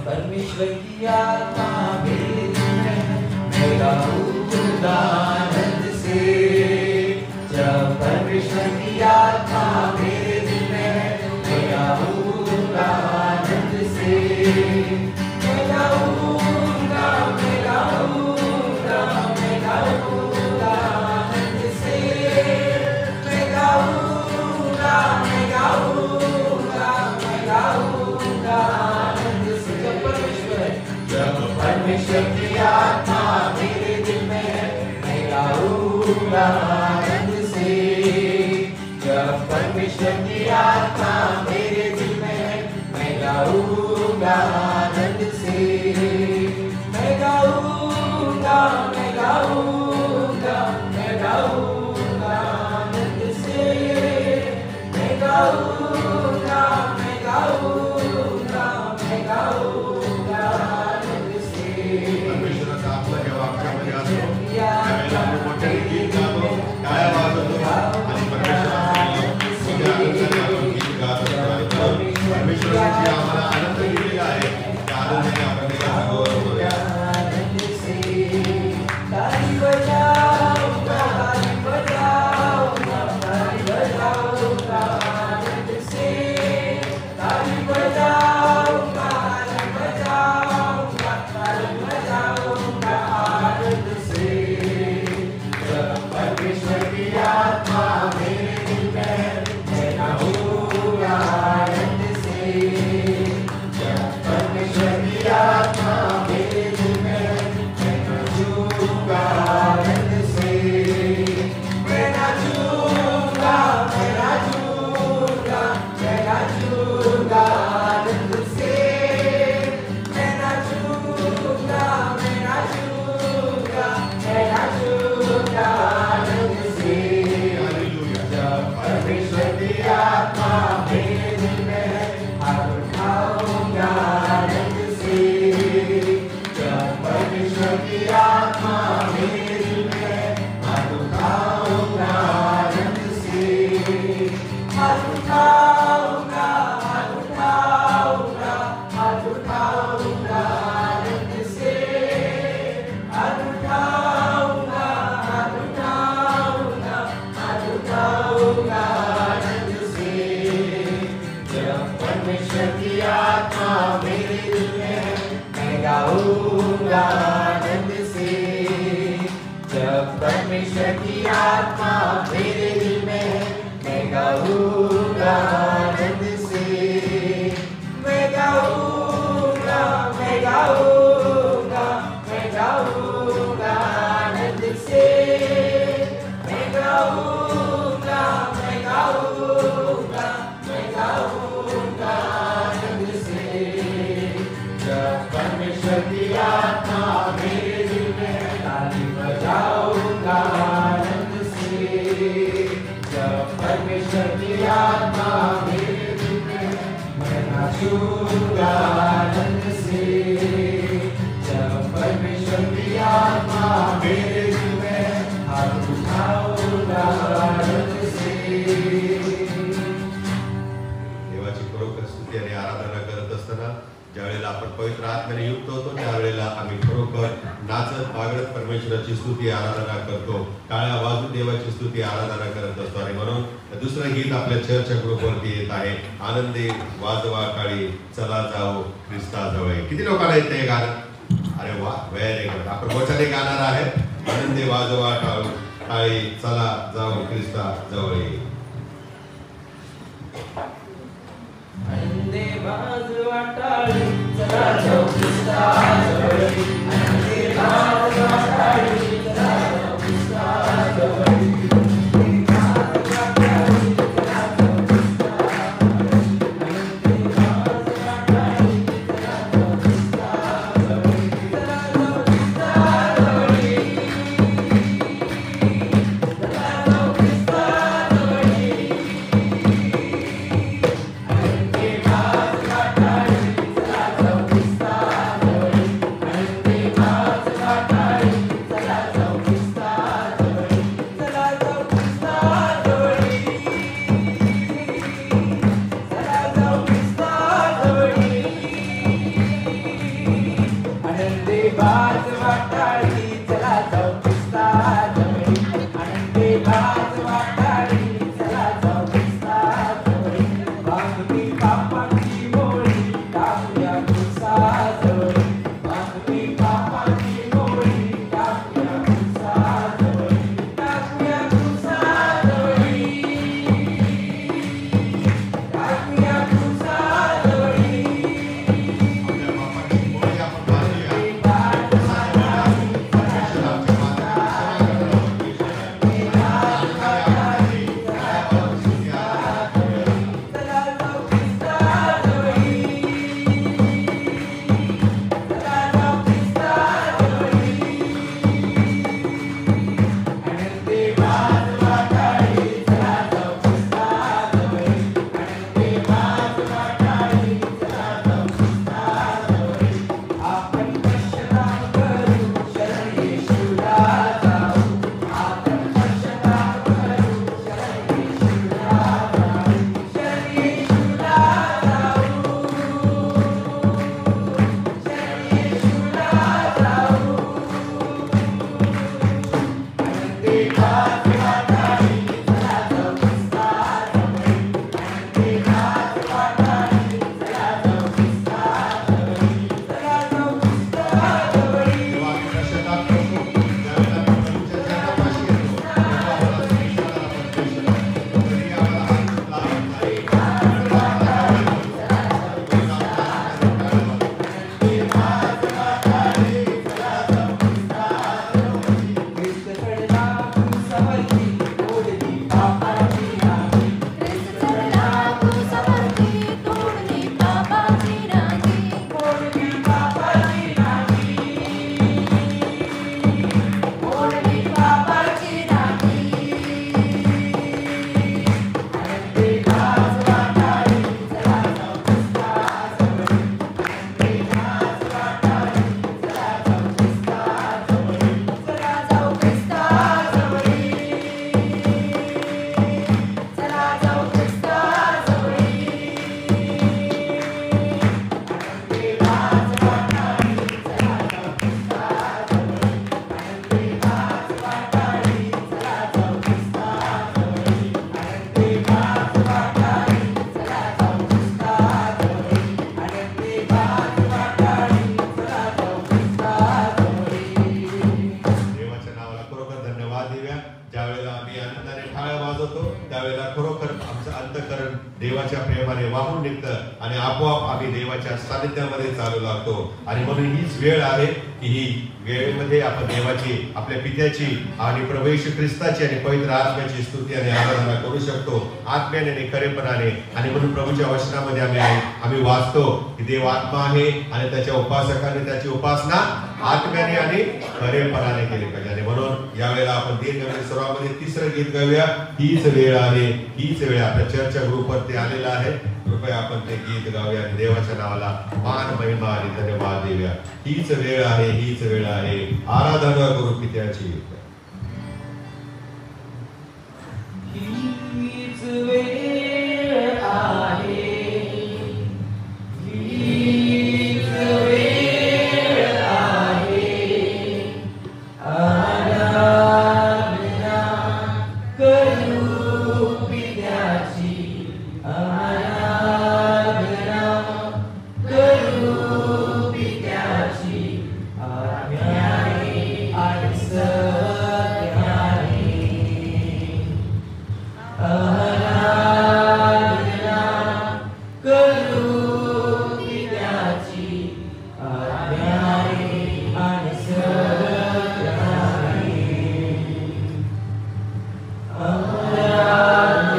परमेश्वर की आत्मा मेरे दिल में है, मैं गाऊंगा आनंद से। जब परमेश्वर की आत्मा मेरे दिल में है, मैं गाऊंगा आनंद से। मैं गाऊंगा, मैं गाऊंगा, मैं गाऊंगा आनंद से। मैं गाऊंगा, मैं गाऊंगा, मैं गाऊंगा आनंद से। जब परमेश्वर की आत्मा मेरे दिल में है, मैं गाऊंगा आनंद से। जब परमेश्वर की आत्मा मेरे दिल में है, मैं गाऊंगा आनंद से। मैं गाऊंगा, मैं गाऊंगा, मैं गाऊंगा आनंद से। मैं गाऊंगा, मैं गाऊंगा, मैं गाऊंगा आनंद से। परमेश्वराचा आपला जेव्हा आपल्यामध्ये असतो त्यावेळेला आपण मोठ्याने गीत गातो, टाळ्या वाजवतो आणि परमेश्वराच्या आपण गीत गात असतो. परमेश्वराने जे आम्हाला आनंद दिलेला आहे त्या आनंदाने आपण त्याचा गौरव करूया. ताली बजाऊंगा, ताली बजाऊंगा, ताली बजाऊंगा आनंद से। ताली बजाऊंगा, ताली बजाऊंगा, ताली बजाऊंगा आनंद से। जब परमेश्वर की आत्मा मेरे दिल में है, मैं गाऊंगा आनंद से। जब परमेश्वर की आत्मा मेरे दिल में है, मैं नाचूंगा आनंद से। मैं नाचूंगा, मैं नाचूंगा, मैं नाचूंगा आनंद से। मैं नाचूंगा, मैं नाचूंगा, मैं नाचूंगा आनंद से। जब परमेश्वर की आत्मा मेरे दिल में है, हाथ उठाऊंगा आनंद से। जब परमेश्वर की आत्मा मेरे दिल में है, हाथ उठाऊंगा आनंद से। हाथ उठाऊंगा, हाथ उठाऊंगा, हाथ उठाऊंगा आनंद से। हाथ उठाऊंगा, हाथ उठाऊंगा, हाथ उठाऊंगा आनंद से। जब परमेश्वर की आत्मा मेरे दिल में है, मैं गाऊंगा आनंद से। जब परमेश्वर की आत्मा मेरे दिल में है, मैं गाऊंगा आनंद से। मैं गाऊंगा, मैं गाऊंगा, मैं गाऊंगा आनंद से। मैं गाऊंगा, मैं गाऊंगा, मैं गाऊंगा आनंद से। जब परमेश्वर की आत्मा मेरे दिल में है, ताली बजाऊंगा आनंद से। जब परमेश्वर की आत्मा मेरे दिल में है, मैं नाचूंगा आनंद से। जब परमेश्वर की आत्मा मेरे दिल में है, हाथ उठाऊंगा आनंद से। देवाची खरोखर स्तुती आणि आराधना करत असताना ज्यावेळेला आपण पवित्र आत्म्याने युक्त होतो त्यावेळेला आम्ही खरोखर नाचत बागडत परमेश्वराची स्तुती आराधना करतो, टाळ्या वाजून देवाची स्तुती आराधना करत असतो. आणि म्हणून दुसरं गीत आपल्या चर्चच्या ग्रुपवरती येत आहे, आनंदे वाजवा काळी चला जाओ ख्रिस्ता जवळ. किती लोकांना येते हे गाणं? अरे वा, व्हेरी गुड. आपण मोठ्याने गाणार आहे, आनंदे वाजवा काळी चला जाओ ख्रिस्ता जवळ. आनंदे वाजवा टाळी चला जाऊ ख्रिस्ता जवळ. आनंदे वाजवा टाळी चला जाऊ ख्रिस्ता जवळ. देवाच्या प्रेमाने वाहून निघतं आणि आपोआप आम्ही देवाच्या सानिध्यामध्ये चालू लागतो. आणि म्हणून हीच वेळ आहे की ही वेळेमध्ये आपण देवाची, आपल्या पित्याची आणि प्रभू येशू ख्रिस्ताची आणि पवित्र आत्म्याची स्तुती आणि आराधना करू शकतो आत्म्याने आणि खरेपणाने. आणि म्हणून प्रभूच्या वचनामध्ये आम्ही वाचतो की देव आत्मा आहे आणि त्याच्या उपासकाने त्याची उपासना आत्म्याने आणि खरेपणाने केली पाहिजे. आणि म्हणून यावेळेला आपण दीर्घ सर्वांमध्ये तिसरं गीत गाऊया. हीच वेळ आहे, हीच वेळ. आपल्या चर्चा ग्रुपवरती आलेला आहे, कृपया आपण ते गीत गाऊया आणि देवाच्या नावाला मान महिमा आणि धन्यवाद देऊया. हीच वेळ आहे, हीच वेळ आहे, आराधना करू पित्याची. हीच वेळ आहे, हीच वेळ आहे, आराधना करू पित्याची, आराधना करू पित्याची, आज्ञाने आणि सत्याने, आराधना करू पित्याची, आज्ञाने आणि सत्याने, आराधना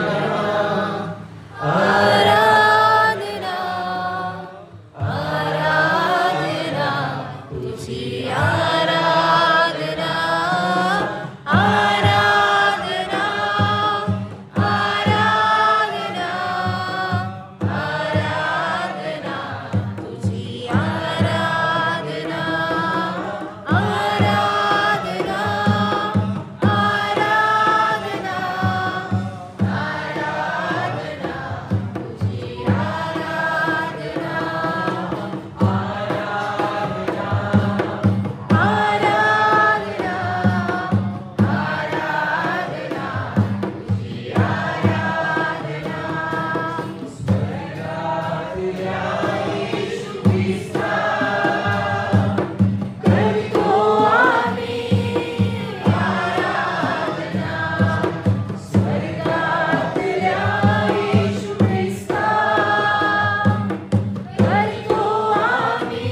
आराधना तुझी आराधना आराधना आराधना आराधना तुझी आराधना आराधना आराधना आराधना तुझी आराधना आराधना आराधना तुझी आराधना स्वर्गातल्या येशू ख्रिस्ता करतो आम्ही आराधना, स्वर्गातल्या येशू ख्रिस्ता करतो आम्ही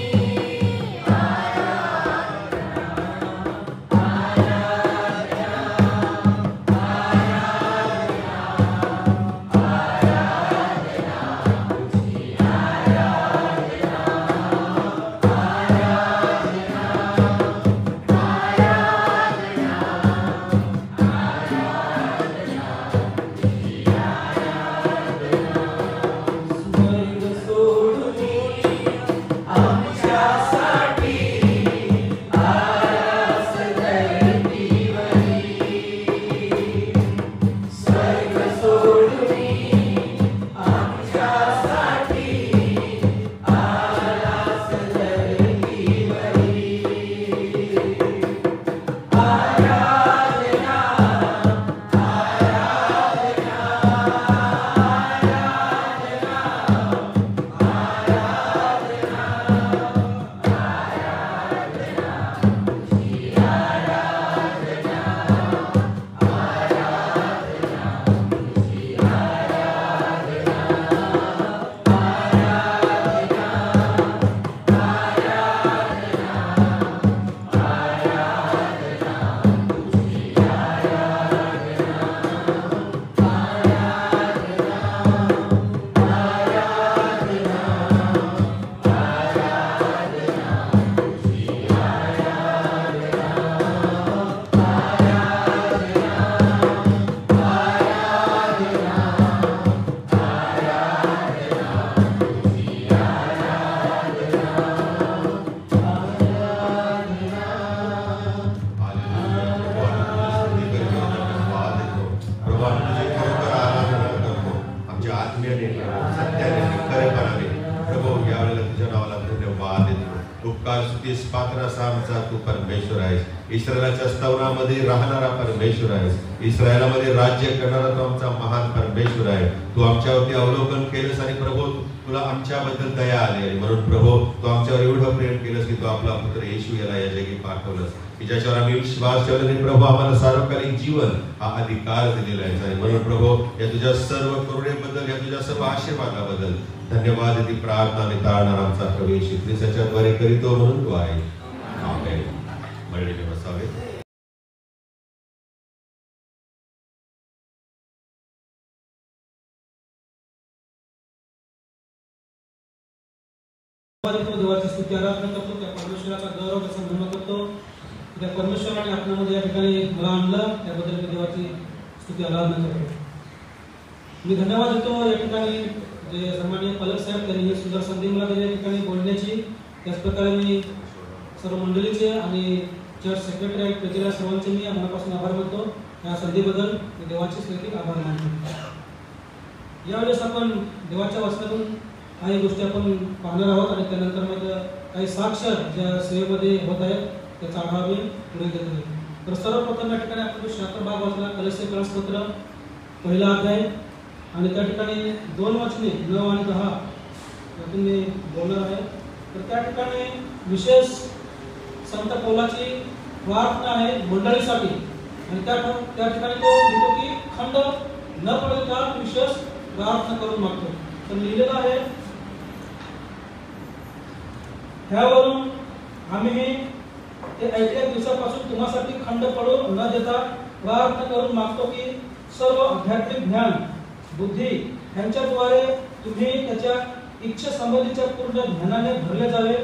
स्वर्ग सोडून आमच्यासाठी आरास धरतीवरी, स्वर्ग सोडून आमच्यासाठी आरास धरतीवरी, आराधना आराधना तू परमेश्वर आहेस. इस्रायलाच्या स्तवनामध्ये राहणारा परमेश्वर आहेस. इस्रायलामध्ये राज्य करणारा तू आमचा महान परमेश्वर आहे. तू आमच्यावरती अवलोकन केलंस आणि प्रभू तुला आमच्याबद्दल दया आली. म्हणून प्रभू तू आमच्यावर एवढं प्रेम केलंस की तू आपला पुत्र येशू याला या जगी पाठवलंस. की ज्याच्यावर आम्ही विश्वास ठेवल्याने प्रभू आम्हाला सार्वकालिक जीवन हा अधिकार दिलेला आहे. आणि म्हणून प्रभू या तुझ्या सर्व करुणेबद्दल, या तुझ्या सर्व आशीर्वादाबद्दल धन्यवाद. ती प्रार्थना आणि तारणार आमचा प्रवेश ख्रिस्ताच्याद्वारे करीतो म्हणून तो आहे. आमेन. मंडळीने बसावे. देवाची स्तुती आराधना करतो, त्या परमेश्वराचा गौरव त्याचा महिमा करतो. त्या परमेश्वराने आपल्यामध्ये या ठिकाणी मला आणलं, त्याबद्दल मी देवाची स्तुती आराधना करतो. मी धन्यवाद देतो या ठिकाणी जे सन्माननीय पालक साहेब त्यांनी ही सुंदर संधी मला दिली या ठिकाणी बोलण्याची. त्याच प्रकारे मी सर्व मंडळीचे आणि चर्च सेक्रेटरी आहेत त्याच्या सर्वांचे मी मनापासून आभार मानतो. या संधीबद्दल मी देवाचे स्थिती आभार मानतो. यावेळेस आपण देवाच्या वचनातून काही गोष्टी आपण पाहणार आहोत आणि त्यानंतर मग काही साक्ष ज्या सेवेमध्ये होत आहेत त्याचा आढावा मी पुढे देत आहे. तर सर्वप्रथम या ठिकाणी आपण शास्त्र भाग वाचला, कलस्य कळसपत्र पहिला अध्याय आणि त्या ठिकाणी 2 वचने 9 आणि 10 यातून मी बोलणार आहे. तर त्या ठिकाणी विशेष संत पौलाची प्रार्थना आहे मंडळीसाठी आणि त्या ठिकाणी तो लिहितो की खंड न पडेल का विशेष प्रार्थना करून मागतो. तर लिहिलेलं आहे, ह्यावरून आम्ही ते ऐकल्या दिवसापासून तुम्हासाठी खंड पडू न देता प्रार्थना करून मागतो की सर्व आध्यात्मिक ज्ञान बुद्धी यांच्याद्वारे तुम्ही त्याच्या इच्छा संबंधीच्या पूर्ण ज्ञानाने भरले जावे,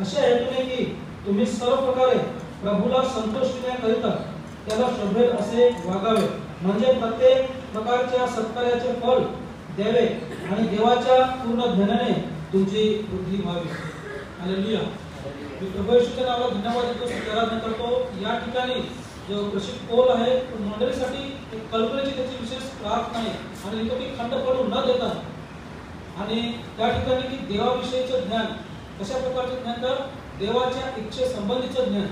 अशा हेतूने की तुम्ही सर्व प्रकारे प्रभूला संतुष्टण्याकरिता त्याला शोभेल असे वागावे, म्हणजे प्रत्येक प्रकारच्या सत्कार्याचे फळ द्यावे आणि देवाच्या पूर्ण ज्ञानाने तुमची वृद्धी व्हावी. हालेलुया. मी प्रभू येशूच्या नावाला धन्यवाद देतो, आराधना करतो. या ठिकाणी जो प्रशिक्षक पौल आहे तो मंडळीसाठी एक कल्पनेची त्याची विशेष प्रार्थना आहे आणि लिहितो की खंड पडू न देता आणि त्या ठिकाणी की देवाविषयीचं ज्ञान, कशा प्रकारचं ज्ञान, तर देवाच्या इच्छेसंबंधीचं ज्ञान,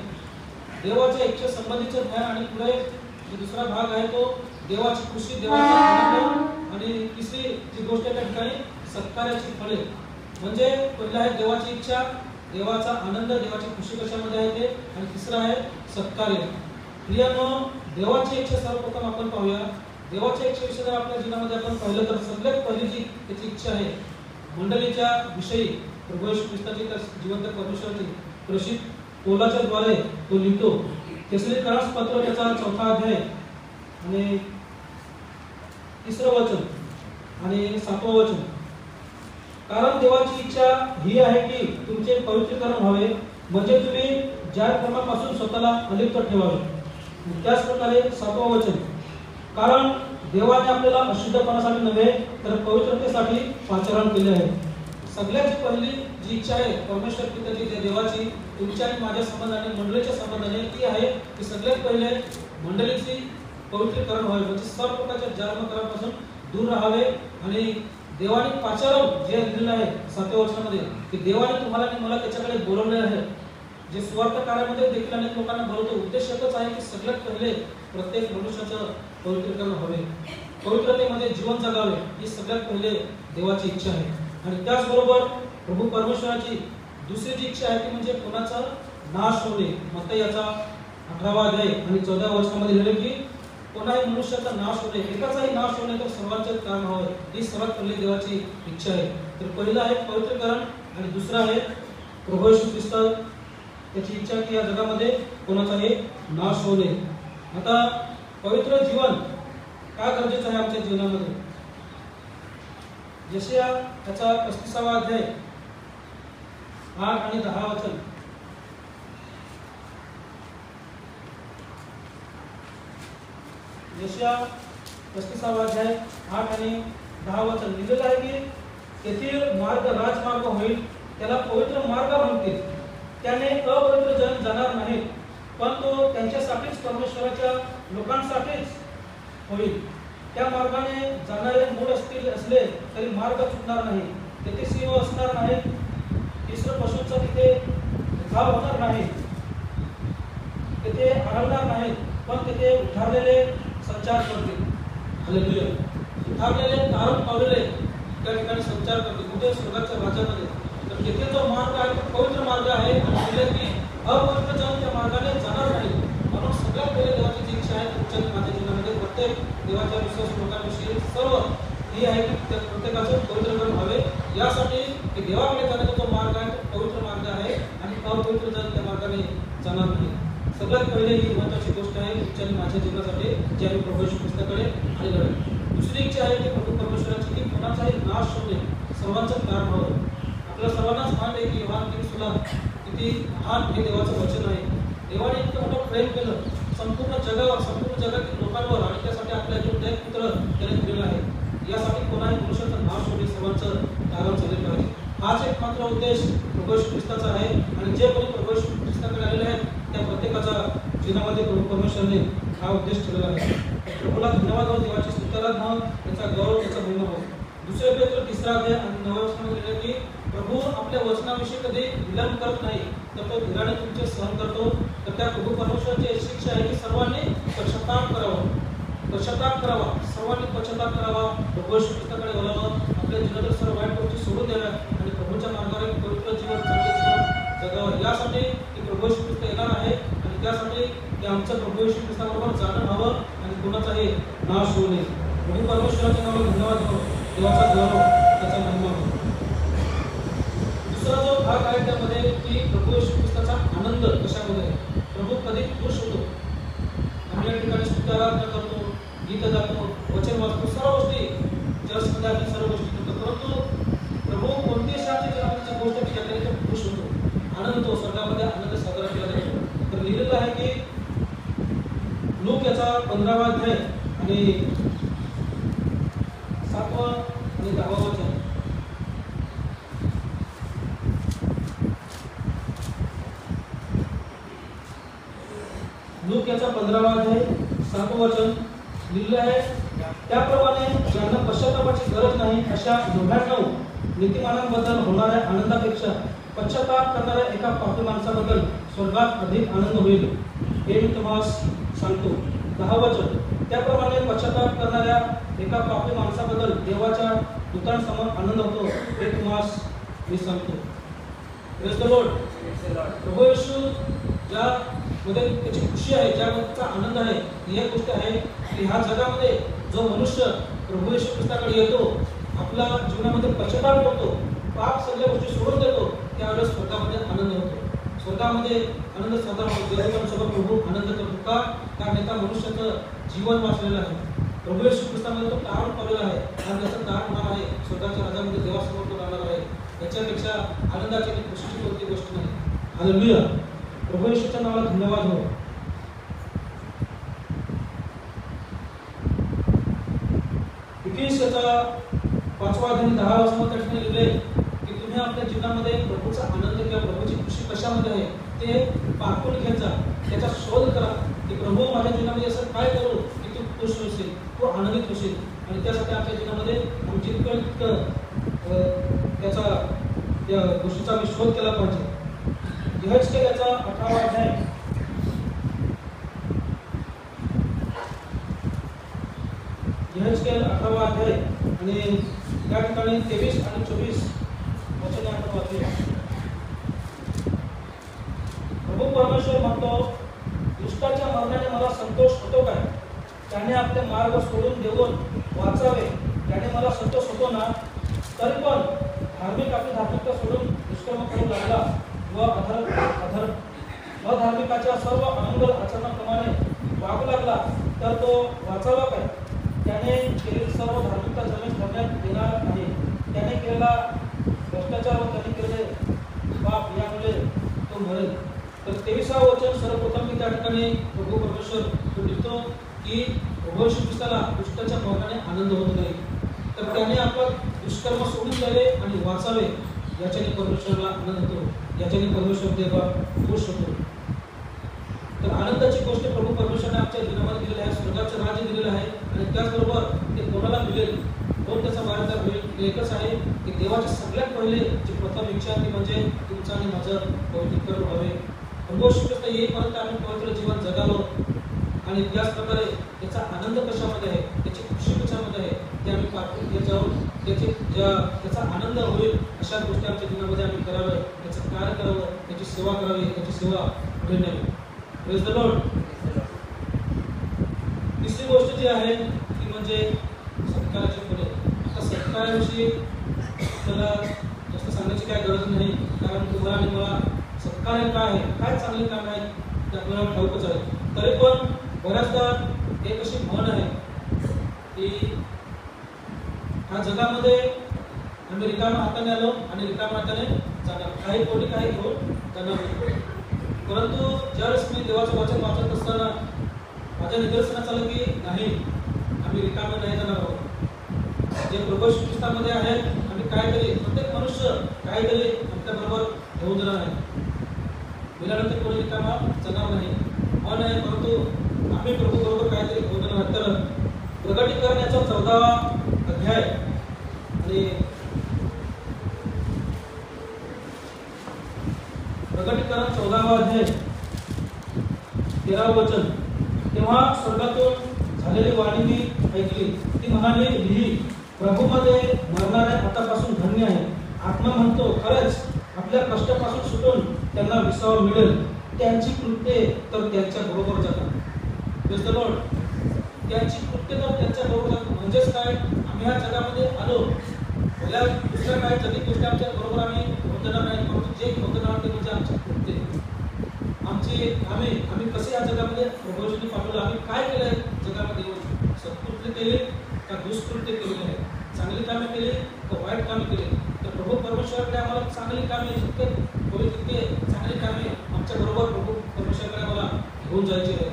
देवाच्या इच्छेसंबंधीचं ज्ञान. आणि पुढे जो दुसरा भाग आहे तो देवाची खुशी, देवाचा आनंद आणि तिसरी जी गोष्ट त्या ठिकाणी सत्कार्याची फळे. म्हणजे पहिला आहे देवाची इच्छा, देवाचा आनंद, देवाची खुशी कशामध्ये आहे ते, आणि तिसरं आहे सत्कार्य. प्रियानो, देवाची इच्छा सर्वप्रथम आपण पाहूया. देवाच्या इच्छेविषयी जर आपल्या जीवनामध्ये आपण पाहिलं तर सगळ्यात पहिली जी त्याची इच्छा आहे मंडळीच्या विषयी, प्रभू येशू ख्रिस्ताची जिवंत परमेश्वराची प्रेषित पौलाच्या द्वारे तो लिहितो. तेसलोनिकरास पत्र त्याचा 4था अध्याय आणि 3रं वचन आणि 7वं वचन. कारण देवाची इच्छा ही आहे की तुमचे पवित्रीकरण व्हावे, म्हणजे तुम्ही ज्या क्रमापासून स्वतःला अलिप्त ठेवावे. त्याच प्रकारे 7वं वचन, कारण देवाने आपल्याला अशुद्धपणासाठी नव्हे तर पवित्रतेसाठी पाचारण केले आहे. सगळ्यात पहिली जी इच्छा आहे परमेश्वर पित्याची, जे देवाची तुमच्या आणि माझ्या संबंधाने, मंडळीच्या संबंधाने, ती आहे की सगळ्यात पहिले मंडळीची पवित्रीकरण व्हावे, म्हणजे सर्व प्रकारच्या जन्मकरांपासून दूर राहावे. आणि देवाने पाचारण जे दिलेलं आहे 7व्या वर्षामध्ये की देवाने तुम्हाला आणि मला त्याच्याकडे बोलवले आहे, जे स्वार्थ कार्यामध्ये देखील अनेक लोकांना बोलवतो. उद्देश एकच आहे की सगळ्यात पहिले प्रत्येक मनुष्याचं पवित्रीकरण व्हावे, पवित्रतेमध्ये जीवन जगावे, ही सगळ्यात पहिले देवाची इच्छा आहे. आणि त्याचबरोबर प्रभू परमेश्वराची दुसरी जी इच्छा आहे ती म्हणजे कोणाचा नाश होणे. मत्ती याचा 18वा अध्याय आणि 14व्या वर्षामध्ये लिहिले की कोणाही मनुष्याचा नाश होणे, एकाचाही नाश होणे तर सर्वांचेच काम व्हावे, ही सर्वात पहिली देवाची इच्छा आहे. तर पहिलं आहे पवित्रीकरण आणि दुसरं आहे प्रभू येशू ख्रिस्त त्याची इच्छा की या जगामध्ये कोणाचाही नाश होणे. आता पवित्र जीवन का गरजेचं आहे आमच्या जीवनामध्ये? यशाया त्याचा 35वा अध्याय 8 आणि 10 वचन. यशाया 35वा अध्याय 8 आणि 10 वचन लिहिलेलं आहे की तेथील मार्ग राजमार्ग होईल, त्याला पवित्र मार्ग म्हणतील. त्याने अपवित्र जन जाणार नाहीत, पण तो त्यांच्यासाठीच, परमेश्वराच्या लोकांसाठीच होईल. त्या मार्गाने जाणारे मूळ असले तरी मार्ग चुकणार नाही. तेथे सिंह असणार नाहीत, तिसरं पशूंचा तिथे घाव होणार नाही, तेथे आढळणार नाहीत, पण तेथे उठारलेले संचार करतील. हालेलुया. उठारलेले, तारण पावलेले त्या ठिकाणी संचार करतील, कुठे? स्वर्गाच्या राज्यामध्ये. तर तिथे जो मार्ग आहे तो पवित्र मार्ग आहे. आणि की अपवित्र जन त्या मार्गाने जाणार नाही. क्रिसमस लोकांविषयी सर्व ही आहे की प्रत्येकाचं पवित्रकरण व्हावे, यासाठी की देवाकडे जाण्याचा जो मार्ग आहे तो पवित्र मार्ग आहे आणि अपवित्र जण त्या मार्गाने जाणार नाही. सगळ्यात पहिले ही महत्त्वाची गोष्ट आहे तुमच्या आणि माझ्या जीवनासाठी जी आम्ही प्रभू येशू ख्रिस्ताकडे आलेलो आहे. दुसरी इच्छा आहे की प्रभू परमेश्वराची की कोणाचाही नाश होणे, सर्वांचं कारण व्हावं. आपल्या सर्वांनाच माहित आहे की योहान 3:16 किती महान हे देवाचं वचन आहे. देवाने इतकं मोठं प्रेम केलं संपूर्ण जगावर, संपूर्ण जगातील लोकांवर, आणि त्यासाठी आपल्या जो एक पुत्र त्याने दिलेला आहे. यासाठी कोणाही मनुष्याचा नाश होणे, सर्वांचं कारण झाले पाहिजे. हाच एक मात्र उद्देश प्रभू येशू ख्रिस्ताचा आहे. आणि जे कोणी प्रभू येशू ख्रिस्ताकडे आलेले आहेत त्या प्रत्येकाच्या जीवनामध्ये प्रभू परमेश्वराने हा उद्देश ठेवलेला आहे. प्रभूला धन्यवाद हो, देवाची स्तुत्याराधना, त्याचा गौरव, त्याचा महिमा हो. दुसरे पेत्र 3 अध्याय आणि 9 वचनामध्ये की प्रभू आपल्या वचनाविषयी कधी विलंब करत नाही, तर तो धीराने तुमचे सहन करतो. तर त्या प्रभू परमेश्वराची शिक्षा आहे की सर्वांनी पश्चाताप करावा, पश्चाताप करावा, सर्वांनी पश्चाताप करावा, प्रभू येशू ख्रिस्ताकडे वळावं, आपल्या जीवनातील सर्व वाईट गोष्टी सोडून द्याव्या आणि प्रभूच्या मार्गावर एक पवित्र जीवन, चांगले जीवन जगावं. यासाठी की प्रभू येशू ख्रिस्त येणार आहे आणि त्यासाठी की आमचं प्रभू येशू ख्रिस्ताबरोबर जाणं व्हावं आणि कोणाचाही नाश होऊ नये. प्रभू परमेश्वराच्या नावाला धन्यवाद हो, देवाचा गौरव, त्याचा महिमा हो. दुसरा जो भाग आहे त्यामध्ये की प्रभू येशू ख्रिस्ताचा आनंद कशामध्ये आहे. प्रभू कधी खुश होतो. आम्ही या ठिकाणी स्तुत्याराधना करतो, गीत गातो, वचन वाचतो, सर्व गोष्टी चर्चमध्ये आम्ही सर्व गोष्टी करतो, परंतु प्रभू कोणती शांती जनाची गोष्ट की ज्याकडे तो खुश होतो, आनंद होतो, स्वर्गामध्ये आनंद साजरा केला जातो. तर लिहिलेलं आहे की लूक याचा 15वा अध्याय आणि 7वा आणि 10वा वचन. लूक याचा 15वा अध्याय 7वं वचन लिहिलेलं आहे. त्याप्रमाणे ज्यांना पश्चातापाची गरज नाही अशा 99 नीतिमानांबद्दल होणाऱ्या आनंदापेक्षा पश्चाताप करणाऱ्या एका पापी माणसाबद्दल स्वर्गात अधिक आनंद होईल, हे मी तुम्हाला सांगतो. 10वं वचन. त्याप्रमाणे पश्चाताप करणाऱ्या एका पापी माणसाबद्दल देवाच्या दूतांसमोर आनंद होतो, हे तुम्हाला मी सांगतो. Praise the Lord. प्रभू येशू ज्या मध्ये त्याची खुशी आहे, ज्याचा आनंद आहे, ही एक गोष्ट आहे की ह्या जगामध्ये जो मनुष्य प्रभू येशू ख्रिस्ताकडे येतो, आपल्या जीवनामध्ये पश्चाताप करतो, पाप सगळ्या गोष्टी सोडून देतो, त्यावेळेस स्वर्गामध्ये आनंद होतो. स्वर्गामध्ये आनंद साजरा होतो. देवासोबत प्रभू आनंद करतो. का? कारण एका मनुष्याचं जीवन वाचलेलं आहे. प्रभू येशू ख्रिस्तामध्ये तो तारण पावलेला आहे आणि त्याचं तारण होणार आहे. स्वर्गाच्या राज्यामध्ये देवासमोर तो राहणार आहे. याच्यापेक्षा आनंदाची आणि खुशीची कोणती गोष्ट नाही. हालेलुया. प्रभू येशूच्या नावाला धन्यवाद हो. इफिसियाचा 5वा अध्याय 10 वचनामध्ये त्या ठिकाणी लिहिलंय की तुम्ही आपल्या जीवनामध्ये प्रभूचा आनंद किंवा प्रभूची खुशी कशामध्ये आहे ते पारखून घेत जा, त्याचा शोध करा की प्रभू माझ्या जीवनामध्ये असं काय करू की तू खुश होशील, तू आनंदित होशील. आणि त्यासाठी आपल्या जीवनामध्ये आम्ही जितकं त्याचा त्या गोष्टीचा आम्ही शोध केला पाहिजे. यहेजकेलाचा 18वा अध्याय यहेजकेल 18वा अध्याय आणि या ठिकाणी 23 आणि 24 वचने आपण वाचूया. प्रभू परमेश्वर म्हणतो, दुष्टाच्या मरणाने मला संतोष होतो काय? त्याने आपले मार्ग सोडून देऊन वाचावे, त्याने मला संतोष होतो ना? तरी पण धार्मिक आपली धार्मिकता सोडून दुष्कर्म करू लागला व अधार्मिकाच्या सर्व अमंगल आचरणाप्रमाणे वागू लागला, तर तो वाचावा काय? त्याने केलेली सर्व धार्मिकता जमीन धरण्यात येणार नाही. त्याने केलेला भ्रष्टाचार व त्याने केलेले पाप यामुळे तो मरेल. तर 23वा वचन सर्वप्रथम मी त्या ठिकाणी प्रभू परमेश्वर लिहितो की प्रभू येशू ख्रिस्ताला दुष्टाच्या मरणाने आनंद होत नाही, तर त्याने आपण दुष्कर्म सोडून द्यावे आणि वाचावे, याच्याने परमेश्वराला आनंद होतो, याच्याने परमेश्वर देवा खुश होतो. तर आनंदाची गोष्ट प्रभू परमेश्वराने आमच्या जीवनामध्ये दिलेली आहे. स्वर्गाचं राज्य दिलेलं आहे आणि त्याचबरोबर ते कोणाला मिळेल, कोण त्याचा वारसदार होईल, एकच आहे की देवाची सगळ्यात पहिले जी प्रथम इच्छा ती म्हणजे तुमचं आणि माझं पवित्रीकरण व्हावे. प्रभू येशू ख्रिस्त येईपर्यंत आम्ही पवित्र जीवन जगावं आणि त्याच प्रकारे त्याचा आनंद कशामध्ये आहे, त्याची खुशी कशामध्ये आहे ते आम्ही पाहतो. त्याच्यावर त्याचा आनंद होईल अशा गोष्टी आमच्या जीवनामध्ये आम्ही कराव्या, त्याचं कार्य करावं, त्याची सेवा करावी, त्याची सेवा पुढे न्यावी. Praise the Lord. तिसरी गोष्ट जी आहे ती म्हणजे म्हणजे सत्काराची फळे. आता सत्काराविषयी आपल्याला जास्त सांगण्याची काय गरज नाही, कारण तुम्हाला आणि मला सत्कार काय आहे, काय चांगले काम आहे ते आपल्याला ठाऊकच आहे. तरी पण बऱ्याचदा एक अशी म्हण आहे की ह्या जगामध्ये आम्ही रिकाम्या हाताने आलो आणि रिकाम्या हाताने जाणार, काही कोणी काही घेऊन जाणार नाही. परंतु ज्यावेळेस मी देवाचं वचन वाचत असताना माझ्या निदर्शनास आलं की नाही, आम्ही रिकामे नाही जाणार आहोत. जे प्रभू येशू ख्रिस्तामध्ये आहेत, आम्ही काहीतरी, प्रत्येक मनुष्य काहीतरी आपल्याबरोबर घेऊन जाणार आहे. गेल्यानंतर कोणी रिकामा जाणार नाही म्हण आहे, परंतु आम्ही प्रभू बरोबर काहीतरी घेऊन जाणार. तर प्रगटीकरणाचा 14वा अध्याय आणि प्रगटीकरण 14वा अध्याय 13वे वचन. तेव्हा स्वर्गातून झालेली वाणी मी ऐकली. ती म्हणाली, लिही, प्रभूमध्ये मरणारे आतापासून धन्य आहे. आत्मा म्हणतो, खरंच आपल्या कष्टापासून सुटून त्यांना विसावा मिळेल. त्यांची कृत्ये तर त्यांच्या बरोबर जातात. Praise the Lord. त्यांची कृत्य तर त्यांच्या बरोबर जातात. म्हणजेच काय, आम्ही ह्या जगामध्ये आलो, पहिल्या दुसऱ्या काही जगतिक गोष्टी आमच्या बरोबर आम्ही होणार नाही, परंतु जे होणार ते म्हणजे आमची कृत्य. आम्ही कसे या जगामध्ये प्रभूने पाठवलं, आम्ही काय केलंय जगामध्ये येऊन, सत्कृत्य केले का दुष्कृत्य केलेले आहे, चांगली कामे केली का वाईट कामे केली. तर प्रभू परमेश्वराकडे आम्हाला चांगली कामे, जितके होईल तितके चांगली कामे आमच्या बरोबर प्रभू परमेश्वराकडे आम्हाला घेऊन जायचे आहे.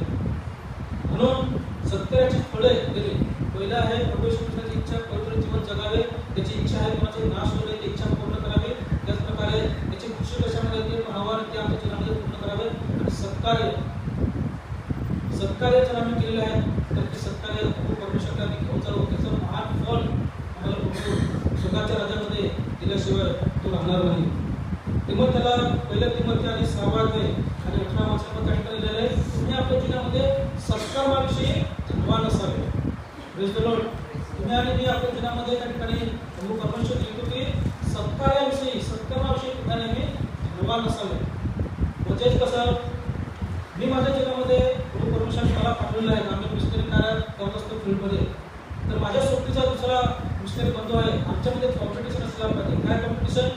म्हणून सत्काराची फळे दिली. पहिला आहे प्रभू येशू ख्रिस्ताची इच्छा, पवित्र जीवन जगावे. त्याची इच्छा आहे कोणाचे नाश होऊ नये, ती इच्छा पूर्ण करावी. त्याचप्रकारे त्याची खुशी कशामध्ये येते पाहावा, ते आमच्या जीवनामध्ये पूर्ण करावे. आणि सत्कार्य जर आम्ही केलेले आहे तर ते सत्कार्य प्रभू परमेश्वराकडे आम्ही घेऊन जाऊ. त्याचं महान फळ आम्हाला प्रभू स्वर्गाच्या राज्यामध्ये दिल्याशिवाय तो राहणार नाही. तिमोथेला पहिल्या तिमोथी आणि 6वा अध्याय आणि 18 वचनामध्ये काय लिहिलेलं आहे, तुम्ही आपल्या जीवनामध्ये सत्कर्माविषयी धनवान असावे. Praise the Lord. तुम्ही आणि मी आपल्या जीवनामध्ये त्या ठिकाणी प्रभू परमेश्वर लिहितो की सत्कार्याविषयी, सत्कर्माविषयी तुम्ही नेहमी धनवान असावे. म्हणजेच कसं, मी माझ्या जीवनामध्ये प्रभू परमेश्वराने मला पाठवलेलं आहे. आम्ही मिशनरी कार्य करत असतो फील्डमध्ये. तर माझ्या सोबतीचा दुसरा मिशनरी बंधू आहे. आमच्यामध्ये कॉम्पिटिशन असला पाहिजे. काय कॉम्पिटिशन,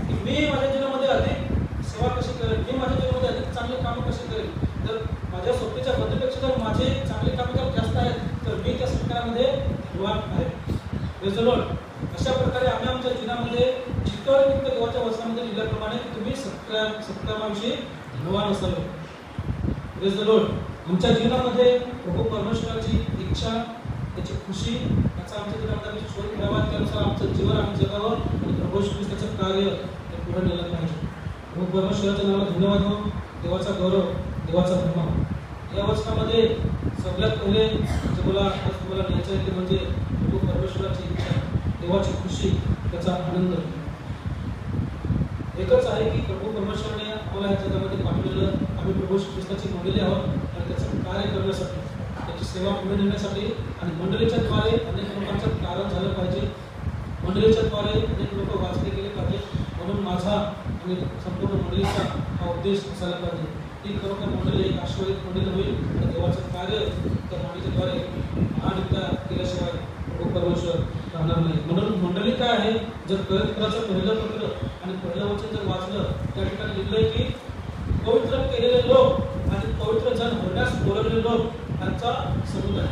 की मी माझ्या जीवनामध्ये अधिक सेवा कशी करेल, मी माझ्या जीवनामध्ये अधिक चांगली कामं कशी करेल. जर माझ्या सोबतीच्या बंधूपेक्षा जर माझे चांगली कामं जर जास्त आहेत तर मी त्या सत्कारामध्ये धनवान आहे. Praise the Lord. अशा प्रकारे आम्ही आमच्या जीवनामध्ये जितकं तितकं देवाच्या वचनामध्ये लिहिल्याप्रमाणे तुम्ही सत्कर्माविषयी धनवान असावे. Praise the Lord. आमच्या जीवनामध्ये प्रभू परमेश्वराची इच्छा, त्याची खुशी, याचा आमच्या जीवनामध्ये आम्ही शोध घ्यावा. त्यानुसार आमचं जीवन आम्ही जगावं आणि प्रभू ख्रिस्ताचं कार्य हे पुढे नेलं पाहिजे. प्रभू परमेश्वराच्या नावाला धन्यवाद हो. देवाचा गौरव, देवाचा महिमा. या वचनामध्ये सगळ्यात पहिले जे मला आज तुम्हाला न्यायचं आहे ते म्हणजे प्रभू परमेश्वराची इच्छा, देवाची खुशी, त्याचा आनंद. एकच आहे की प्रभू परमेश्वराने आम्हाला या जगामध्ये पाठवलेलं, आम्ही प्रभू ख्रिस्ताची मंडळी आहोत आणि त्याचं कार्य करण्यासाठी, त्याची सेवा पुढे नेण्यासाठी. आणि मंडळीच्या द्वारे अनेक लोकांचं कारण झालं पाहिजे. मंडळीच्या द्वारे अनेक लोक वाचले गेले पाहिजे. म्हणून माझा आणि संपूर्ण मंडळीचा हा उद्देश असायला पाहिजे की खरोखर मंडळी एक आशीर्वादित मंडळी होईल आणि देवाचं कार्य त्या मंडळीच्या द्वारे महानरित्या केल्याशिवाय प्रभू परमेश्वर राहणार नाही. म्हणून मंडळी काय आहे, जर कोरिंथीचं पहिलं पत्र आणि पहिलं वचन जर वाचलं, त्या ठिकाणी लिहिलंय की पवित्र केलेले लोक आणि पवित्र जन होण्यास बोलवलेले लोक यांचा समुदाय.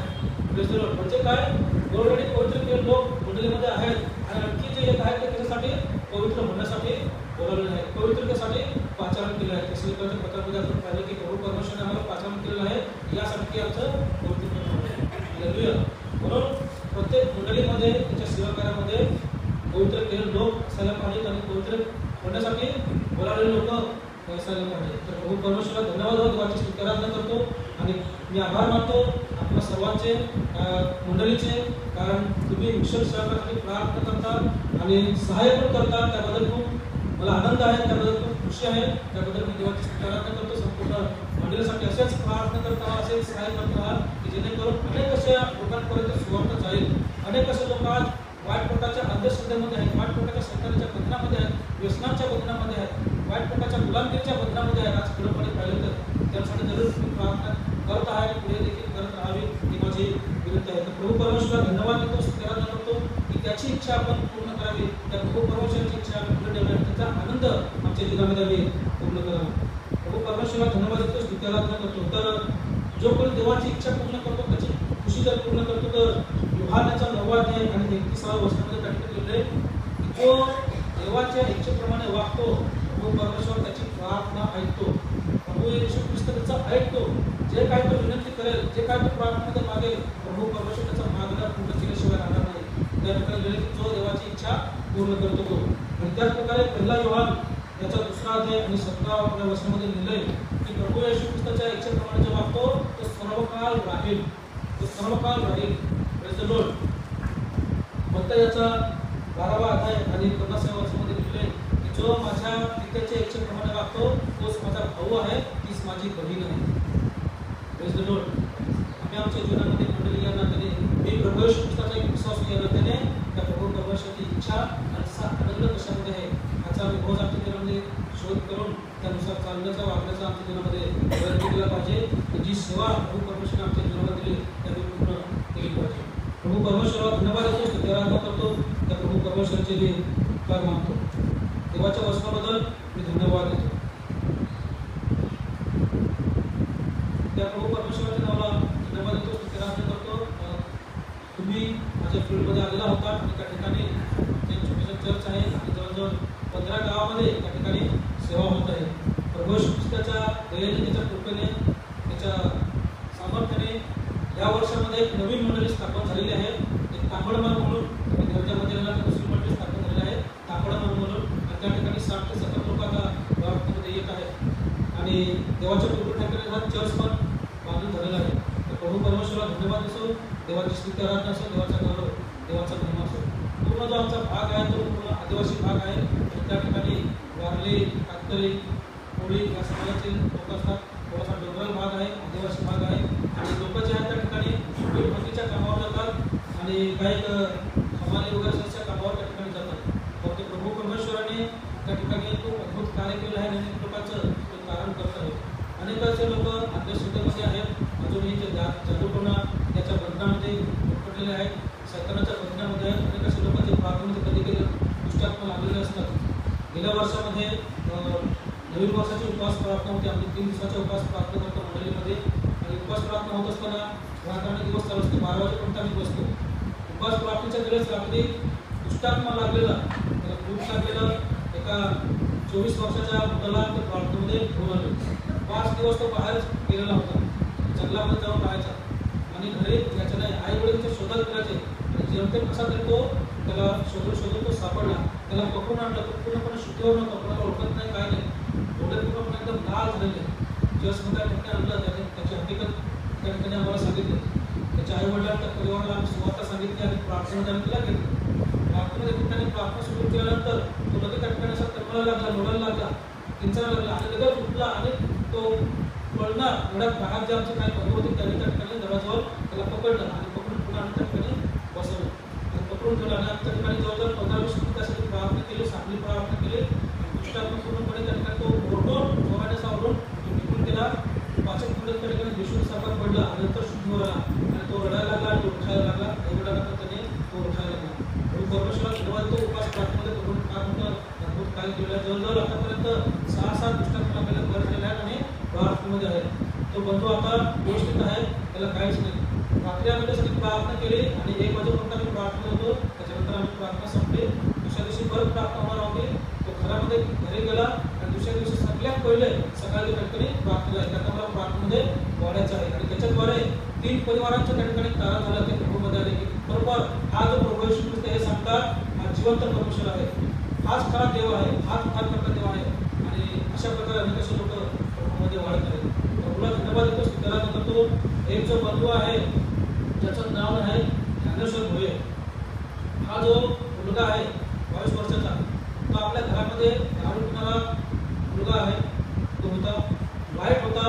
म्हणजे काय, ऑलरेडी पवित्र केलेले लोक मंडळीमध्ये आहेत आणि आणखी जे येत आहेत ते त्याच्यासाठी पवित्र होण्यासाठी बोलवलेले आहेत, पवित्रतेसाठी पाचारण केलं आहे. तसं पत्रामध्ये आपण पाहिलं की प्रभू परमेश्वराने आम्हाला पाचारण केलेलं आहे यासाठी की आमचं पवित्र. म्हणून प्रत्येक मंडळीमध्ये, त्याच्या सेवाकार्यामध्ये पवित्र केलेले लोक असायला पाहिजेत आणि पवित्र होण्यासाठी बोलावलेले लोक असायला पाहिजे. तर प्रभू परमेश्वराला धन्यवाद, देवाची स्तुती आराधना करतो आणि मी आभार मानतो आपल्या सर्वांचे, मंडळीचे, कारण तुम्ही मिशन सहकार्यासाठी प्रार्थना करता आणि सहाय्य पण करता. त्याबद्दल खूप मला आनंद आहे, त्याबद्दल खूप खुशी आहे. त्याबद्दल मी देवाची स्तुती आराधना करतो. संपूर्ण मंडळीसाठी असेच प्रार्थना करता, असेच सहाय्य करता की जेणेकरून अनेक अशा लोकांपर्यंत सुवार्ता जाईल. अनेक असे लोक आज वाईट पोटाच्या अंधश्रद्धेमध्ये आहेत, वाईट पोटाच्या संतानाच्या बंधनामध्ये आहेत, व्यसनांच्या बंधनामध्ये आहेत, वाईट पोटाच्या गुलामगिरीच्या बंधनामध्ये आहेत. आज खरंपणे पाहिलं तर त्यासाठी जरूर तुम्ही प्रार्थना करत आहे, पुढे देखील करत राहावी ही माझी विनंती आहे. तर प्रभू परमेश्वर धन्यवाद. इच्छा आपण पूर्ण करावी, त्या प्रभू परमेश्वराची इच्छा पूर्ण ठेवली, त्याचा आनंद आमच्या जीवनामध्ये आम्ही पूर्ण करावा. प्रभू परमेश्वराला धन्यवाद देतो, स्तुती आराधना करतो. तर जो कोणी देवाची इच्छा पूर्ण करतो, त्याची खुशी जर पूर्ण करतो, तर योहानाचा 9वा अध्याय आणि 31व्या वचनामध्ये त्याकडे लिहिलंय की जो देवाच्या इच्छेप्रमाणे वागतो, प्रभू परमेश्वर त्याची प्रार्थना ऐकतो. प्रभू येशू ख्रिस्त त्याचा ऐकतो. जे काय तो विनंती करेल, जे काय तो प्रार्थनेमध्ये मागेल, प्रभू परमेश्वर त्याचा मागणं पूर्ण केल्याशिवाय राहणार नाही. त्या ठिकाणी लिहिलं की जो देवाची इच्छा पूर्ण करतो तो. आणि त्याच प्रकारे 1 योहान याचा 2रा अध्याय आणि 17व्या वचनामध्ये लिहिलंय की प्रभू येशू ख्रिस्ताच्या इच्छेप्रमाणे जो वागतो तो सर्वकाळ राहील, तो सर्वकाळ राहील. Praise the Lord. मत्ती याचा 12वा अध्याय आणि 50व्या वचनामध्ये लिहिलंय की जो माझ्या पित्याच्या इच्छेप्रमाणे वागतो तोच माझा भाऊ आहे, तीच माझी बहीण आहे. Praise the Lord. आम्ही आमच्या जीवनामध्ये मंडळी या नात्याने मी प्रभू येशू ख्रिस्ताचा एक विश्वास या नात्याने त्या प्रभू परमेश्वराची इच्छा आणि आनंद कशामध्ये आहे याचा आम्ही रोज आमच्या जीवनामध्ये शोध करून त्यानुसार चालण्याचा वागण्याचा आमच्या जीवनामध्ये प्रयत्न केला पाहिजे. जी सेवा प्रभू परमेश्वराने आमच्या जीवनात दिली त्या पूर्ण केली पाहिजे. प्रभू परमेश्वराला धन्यवाद देतो, स्तुती आराधना करतो. त्या प्रभू परमेश्वराचे मी उपकार मानतो. देवाच्या वचनाबद्दल मी धन्यवाद देतो. त्या प्रभू परमेश्वराच्या नावाला धन्यवाद देतो, स्तुती आराधना करतो. तुम्ही माझ्या फील्डमध्ये आलेला होता आणि त्या ठिकाणी जे छोटेसे चर्च आहे आणि जवळजवळ 15 गावामध्ये त्या ठिकाणी सेवा होत आहे. प्रभू येशू ख्रिस्ताच्या दयेने, त्याच्या कृपेने, त्याच्या सामर्थ्याने या वर्षामध्ये एक नवीन मंडळी स्थापन झालेली आहे. एक तांबडमान म्हणून घरच्यामध्ये दुसरी मंडळी स्थापन झालेली आहे, तांबडमान म्हणून. आणि त्या ठिकाणी 60 ते 70 लोक आता गावामध्ये येत आहेत आणि देवाच्या कृपेने हा चर्च पण बांधून झालेला आहे. तर प्रभू परमेश्वराला धन्यवाद असो, देवाची स्तुती आराधना असो, देवाचा गौरव, देवाचा महिमा असो. पूर्ण जो आमचा भाग आहे तो पूर्ण आदिवासी भाग आहे. त्या ठिकाणी वारली, कातकरी, कोळी या समाजाचे लोक असतात. थोडासा डोंगराळ भाग आहे, आदिवासी भाग आहे आणि लोक जे आहेत त्या ठिकाणी वीटभट्टीच्या कामावर जातात आणि काही हमाली वगैरे कामावर त्या ठिकाणी जातात. फक्त प्रभू परमेश्वराने त्या ठिकाणी तो अद्भुत कार्य केलं आहे आणि अनेक लोकांचं ते कारण करत आहे. अनेकाचे लोक अंधश्रद्धेमध्ये आहेत, अजूनही ते जादूटोणा त्याच्या बंधनामध्ये पडलेले आहेत, सैतानाच्या बंधनामध्ये आहेत. अनेक लोक जे प्रार्थनेमध्ये कधी कधी दुष्टात्मा लागलेले असतात. गेल्या वर्षामध्ये नवीन वर्षाची उपवास प्रार्थना होती. आम्ही 3 दिवसाचा उपवास प्रार्थना करतो मंडळीमध्ये आणि उपवास प्रार्थना होत असताना रात्र दिवस चालू असते, 12 वाजेपर्यंत आम्ही बसतो. उपवास प्रार्थनेच्या वेळेस रात्री दुष्टात्मा लागलेला, त्याला खूप लागलेलं एका 24 वर्षाच्या मुलाला ते प्रार्थनेमध्ये घेऊन आले. 5 दिवस तो बाहेर गेलेला होता, जंगलामध्ये जाऊन राहायचा आणि घरी याच्या नाही आई वडीलच्या शोधात फिरायचे. जेवते कसा तरी तो त्याला शोधून तो सापडला, त्याला पकडून आणलं. तो पूर्णपणे शुद्धीवर नव्हता, कोणाला ओळखत नाही, काय नाही, डोळे पूर्णपणे एकदम लाल झालेले. जसमध्ये आणलं त्याची हकीकत त्या ठिकाणी आम्हाला सांगितली. त्याच्या आई वडिलांना, त्या परिवाराला आम्ही सुवार्ता सांगितली आणि प्रार्थना त्याने तिला केली. प्रार्थनेच्या ठिकाणी प्रार्थना सुरू केल्यानंतर तो लगेच त्या ठिकाणी असा तळमळायला लागला, लोळायला लागला, किंचायला लागला आणि लगेच उठला आणि तो पळणार. एवढ्या भागात जे आमचे काही बंधू होते त्यांनी त्या ठिकाणी दरवाजावर त्याला पकडलं आणि पकडून पुन्हा त्या ठिकाणी बसवलं आणि पकडून ठेवलं. आणि त्या ठिकाणी जवळजवळ 15-20 मिनिट त्यासाठी प्रार्थना केली, चांगली प्रार्थना केली. दुष्टात्मा पूर्णपणे त्या ठिकाणी तो ओरडून जोराने सावरून तो निघून गेला. 5 मिनिट त्या ठिकाणी विष्णू सारखा पडला आणि नंतर शुद्धीवर आला आणि तो रडायला लागला आणि उठायला लागला. एवढ्यानंतर त्याने तो उठायला लागला. परमेश्वराला धन्यवाद. तो उपास प्रार्थनेमध्ये करून काय म्हणतं अद्भुत काय केलं. जवळजवळ आतापर्यंत 6-7 दुष्टात्मा आपल्याला बरं झालेला आहे आणि प्रार्थनेमध्ये आहे. तो बंधू आता व्यवस्थित आहे, त्याला काहीच नाही. रात्री आम्ही त्यासाठी प्रार्थना केली आणि 1 वाजेपर्यंत आम्ही प्रार्थना होतो. त्याच्यानंतर आम्ही प्रार्थना संपली. दुसऱ्या दिवशी परत प्रार्थना होणार होती. तो घरामध्ये घरी गेला आणि दुसऱ्या दिवशी सगळ्यात पहिले सकाळी त्या ठिकाणी प्रार्थना आहे. त्यात मला प्रार्थनेमध्ये वाढायचं आहे आणि त्याच्याद्वारे 3 परिवारांच्या त्या ठिकाणी तारा झाला. ते प्रभूमध्ये आले की बरोबर हा जो प्रभू येशू ख्रिस्त हे सांगतात हा जिवंत परमेश्वर आहे, हाच खरा देव आहे, हाच उद्धारकर्ता देव आहे. आणि अशा प्रकारे अनेक असे लोक प्रभूमध्ये वाढत आहेत. प्रभूला धन्यवाद देतो, त्याला करतो. एक जो बंधू आहे ज्याचं नाव आहे ज्ञानेश्वर भोये, हा जो मुलगा आहे 22 वर्षाचा, तो आपल्या घरामध्ये दारू पिणारा मुलगा आहे. तो होता वाईट होता.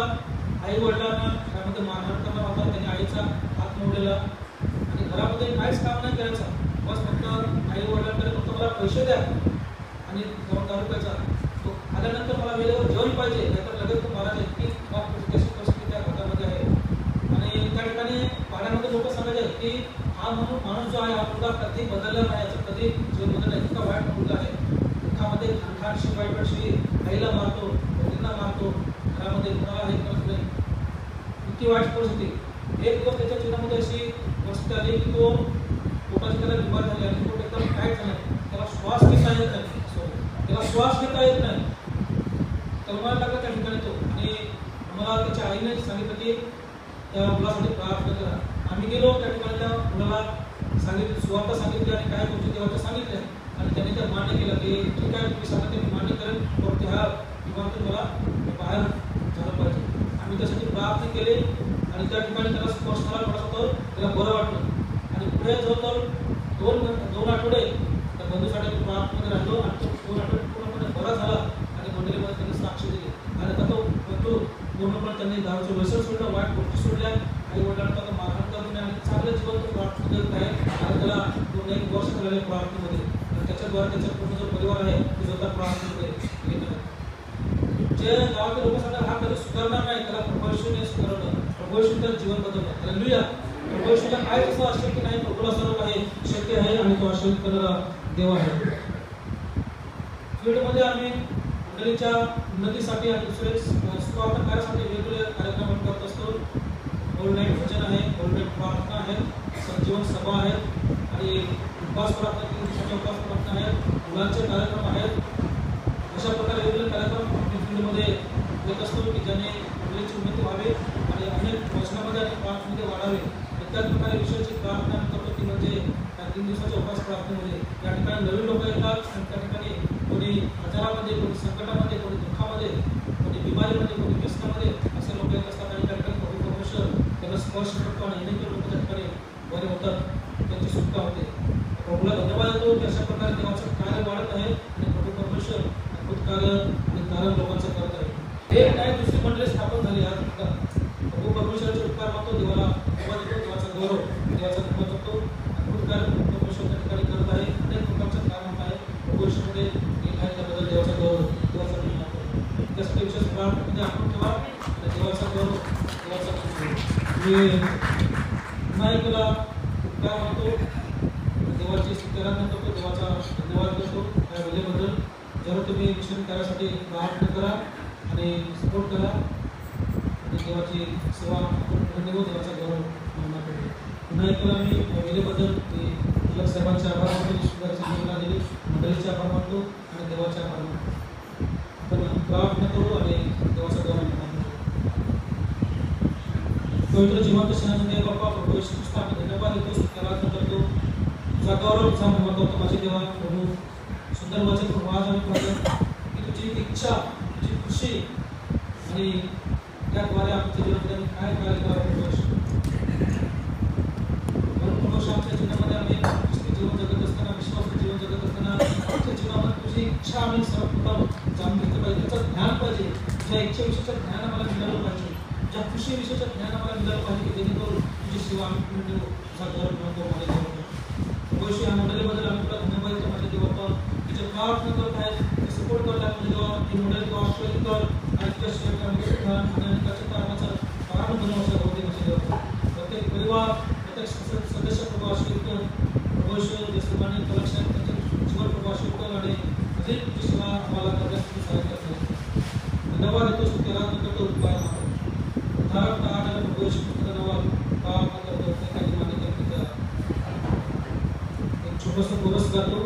आई वडिलांना घरामध्ये मारहाण करणार होता. त्याने आईचा हात मोडलेला आणि घरामध्ये काहीच काम नाही करायचं. बस फक्त आई वडिलांकडे फक्त मला पैसे द्या आणि जाऊन दारू प्यायचा. तो आल्यानंतर मला वेळेवर जेवण पाहिजे, नाहीतर लगेच तो मारायचा. इतकी कशी परिस्थिती त्या घरामध्ये आहे. आणि त्या ठिकाणी पाड्यामध्ये लोक सांगायचे की हा माणूस जो आहे हा मुलगा कधी बदलला नाही, याचं कधी इतका वाईट मुलगा आहे, दुःखामध्ये खानखानशी वाईटशी आईला मारतो, मुलींना मारतो, घरामध्ये कुणाला हे करत नाही, इतकी वाईट परिस्थिती. एक दिवस त्याच्या जीवनामध्ये अशी परिस्थिती आली की तो पोटाची त्याला बिमार झाली आणि पोट एकदम टाईट झालं, त्याला श्वास घेता येत नाही. कलमाला लागला त्या ठिकाणी तो. आणि आम्हाला त्याच्या आईने सांगितलं की त्या मुलासाठी प्रार्थना करा. आम्ही गेलो त्या ठिकाणी, त्या मुलाला सांगितलं, सुवार्ता सांगितली आणि काय गोष्टी देवाच्या सांगितल्या आणि त्याने त्या मान्य केलं की ठीक आहे, तुम्ही सांगा ते मी मान्य करेन, पण त्या विमानातून मला बाहेर झालं पाहिजे. आम्ही त्यासाठी प्रार्थना केली आणि त्या ठिकाणी त्याला स्पर्श झाला, थोडासा त्याला बरं वाटलं. आणि पुढे जवळजवळ दोन आठवडे त्या बंधूसाठी प्रार्थना राहिलो आणि तो 2 आठवडे पूर्णपणे बरा झाला आणि मंडळीमध्ये त्यांनी साक्ष दिली. आणि आता तो बंधू पूर्णपणे त्यांनी दारूचं व्यसन सोडलं, वाईट गोष्टी सोडल्या, आई वडिलांना आता मारहाण करून आणि चांगलं जीवन तो प्रार्थना करत आहे. आणि त्याला पूर्ण 1 वर्ष झालेलं आहे प्रार्थनेमध्ये आणि त्याच्याद्वारे त्याचा पूर्ण जो परिवार आहे तो जोरदार प्रार्थनेमध्ये येत आहे. जे गावातील लोकांसाठी हा कधी सुधारणार नाही, त्याला प्रभू येशूने सुधारलं, प्रभू येशूने त्याचं जीवन बदललं. हालेलुया. प्रभू येशूला काय तसं अशक्य नाही, प्रभूला सर्व काही शक्य आहे आणि तो आश्चर्य करणारा देव आहे. फील्डमध्ये आम्ही मंडळीच्या उन्नतीसाठी आणि दुसरे स्वार्थ कार्यासाठी वेगवेगळे कार्यक्रम करत असतो. ऑल नाईट भजन आहे, ऑल नाईट प्रार्थना आहे, संजीवन सभा आहे आणि उपवास प्रार्थना, 3 दिवसाच्या उपवास प्रार्थना आहेत, मुलांचे कार्यक्रम आहेत. अशा प्रकारे वेगवेगळे कार्यक्रम आम्ही फील्डमध्ये घेत असतो की ज्याने मुलीची उन्नती व्हावी आणि अनेक वचनामध्ये आणि प्रार्थनेमध्ये वाढावे. त्याच प्रकारे विषयाची प्रार्थना करतो ती म्हणजे 3 दिवसाच्या उपवास प्रार्थनेमध्ये या ठिकाणी नवीन लोक येतात आणि त्या ठिकाणी कोणी आजारामध्ये, कोणी संकटामध्ये, कोणी दुःखामध्ये, कोणी बिमारीमध्ये, कोणी व्यसनामध्ये असे लोक येत असतात आणि त्या ठिकाणी प्रभू परमेश्वर त्यांना स्पर्श करतो आणि अनेक लोक त्या ठिकाणी बरे होतात, त्यांची सुटका होते. प्रभूला धन्यवाद देतो की अशा प्रकारे देवाचं कार्य वाढत आहे आणि प्रभू परमेश्वर अद्भुत कार्य आणि कारण लोकांचं करत आहे. एक नाही दुसरी मंडळी स्थापन झाली. आज प्रभू परमेश्वराचे उपकार मानतो, देवाला धन्यवाद देतो, देवाचा गौरव, देवाचा धन्यवाद करतो. अद्भुत कार्य परमेश्वर त्या ठिकाणी करत आहे, अनेक प्रकारचं काम होत आहे. प्रभू येशूमध्ये एक आहे त्याबद्दल देवाचा गौरव, देवाचा धन्यवाद करतो. त्यासाठी विशेष प्रार्थनेमध्ये आपण ठेवा आणि देवाचा गौरव, देवाचा धन्यवाद. नायकला उपकार मानतो, देवाची स्तुती करतो, देवाचा धन्यवाद करतो या वेळेबद्दल. जर तुम्ही मिशन कार्यासाठी प्रार्थना करा आणि सपोर्ट करा आणि देवाची सेवा धन्यवाद, देवाचा गौरव मानना पाहिजे. पुन्हा एकदा मी या वेळेबद्दल अलग साहेबांचे आभार मानतो, ईश्वराची जीवना दिली, मंडळीचे आभार मानतो आणि देवाचे आभार मानतो. आपण प्रार्थना करू आणि देवाचा गौरव मानतो. पवित्र जिवंत सेनापती बाप्पा प्रभू येशू ख्रिस्त, आम्ही धन्यवाद देतो, त्याला करतो, तुझा गौरव, तुझा महिमा करतो. माझे देवा प्रभू, सुंदर वचन प्रभू, आज आम्ही पाहतो की तुझी इच्छा, तुझी खुशी आणि त्याद्वारे आमच्या जीवनामध्ये आम्ही काय कार्य करावं प्रभू येशू. आमच्या जीवनामध्ये आम्ही ख्रिस्ती जीवन जगत असताना, विश्वासाचं जीवन जगत असताना आमच्या जीवनामध्ये तुझी इच्छा आम्ही सर्वप्रथम जाणून घेतलं पाहिजे, त्याचं ज्ञान पाहिजे, तुझ्या इच्छेविषयीचं ज्ञान आम्हाला मिळालं पाहिजे, तुझ्या खुशीविषयीचं ज्ञान आम्हाला मिळालं पाहिजे की जेणेकरून तुझी सेवा आम्ही पूर्ण तुझा गौरव म्हणतो. माझ्या देवा या मंडळीबद्दल आम्ही तुला धन्यवाद देतो. माझ्या देवा तिचे प्रार्थना करत आहेत, सपोर्ट करत आहेत. म्हणजे जेव्हा ती मंडळी तू आश्रय कर आणि तुझ्या सेवेमध्ये आणि अनेकाच्या कारणाचं कारण बनवण्याचं होते. माझ्या देवा प्रत्येक परिवार, प्रत्येक सदस्य प्रभू आश्रय कर, प्रभू देशप्रमाणे कलेक्शन त्यांचे जीवन प्रभू आश्रय कर आणि अधिक तुझी सेवा आम्हाला करण्यास तुम्ही सहाय्य करतो. धन्यवाद देतो, स्तुत्याला करतो, उपाय मानतो. उदाहरण आठ प्रभू धन्यवाद प्रार्थना करतो. एखादी मान्य करतो, एक छोटंसं कोरस गातो,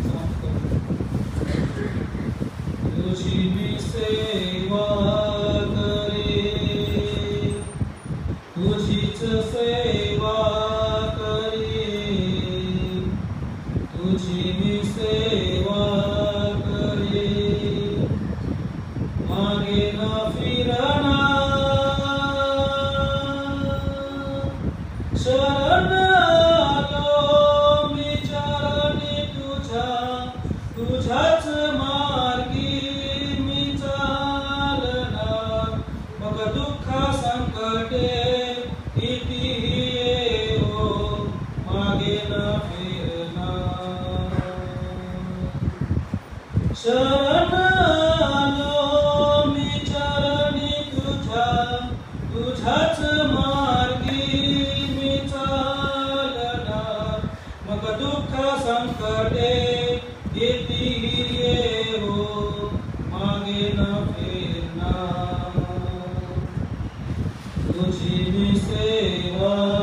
समाप्त करतो. तुझी मी सेवा करे, तुझीच सेवा करे, तुझी मी सेवा करे, मागे न फिरना, शरण आलो मी चरणी तुझ्या, तुझ्याच मार्गी मी चालणार. मग दुःख संकटे कितीही येवो, मागे न फिरणार. शरण आलो मी चरणी तुझ्या, तुझ्याच मार्गी मी चालणार. मग दुःख संकटे संकटे कितीही येवो मागे न फिरणार तुझी मी सेवा